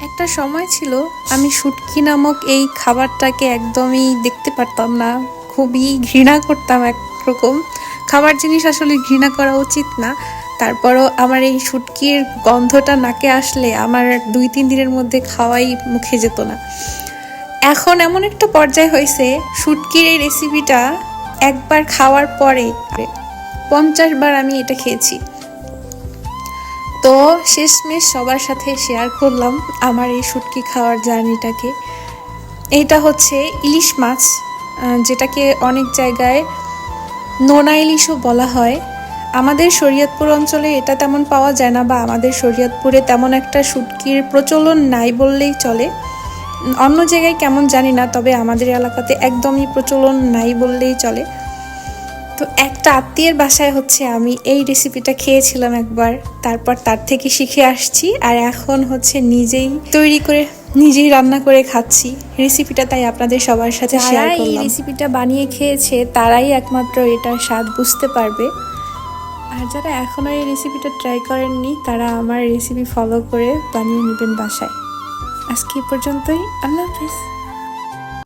একটা সময় ছিল আমি শুটকি নামক এই খাবারটাকে একদমই দেখতে পারতাম না, খুবই ঘৃণা করতাম। একরকম খাবার জিনিস আসলে ঘৃণা করা উচিত না, তারপরও আমার এই শুটকির গন্ধটা নাকে আসলে আমার 2-3 দিনের মধ্যে খাওয়াই মুখে যেত না। এখন এমন একটা পর্যায়ে হয়েছে, শুটকির এই রেসিপিটা একবার খাওয়ার পরে 50 বার আমি এটা খেয়েছি। তো শেষমেশ সবার সাথে শেয়ার করলাম আমার এই শুটকি খাওয়ার জার্নিটাকে। এইটা হচ্ছে ইলিশ মাছ, যেটাকে অনেক জায়গায় নোনা ইলিশও বলা হয়। আমাদের শরীয়তপুর অঞ্চলে এটা তেমন পাওয়া যায় না, বা আমাদের শরীয়তপুরে তেমন একটা শুটকির প্রচলন নাই বললেই চলে। অন্য জায়গায় কেমন জানি না, তবে আমাদের এলাকাতে একদমই প্রচলন নাই বললেই চলে। তো একটা আত্মীয়ের বাসায় হচ্ছে আমি এই রেসিপিটা খেয়েছিলাম একবার, তারপর তার থেকে শিখে আসছি, আর এখন হচ্ছে নিজেই তৈরি করে নিজেই রান্না করে খাচ্ছি রেসিপিটা। তাই আপনাদের সবার সাথে শেয়ার করলাম। এই রেসিপিটা বানিয়ে খেয়েছে তারাই একমাত্র এটার স্বাদ বুঝতে পারবে। আর যারা এখনো এই রেসিপিটা ট্রাই করেননি তারা আমার রেসিপি ফলো করে বানিয়ে নেবেন বাসায়। আজকে এই পর্যন্তই, আল্লাহ হাফেজ।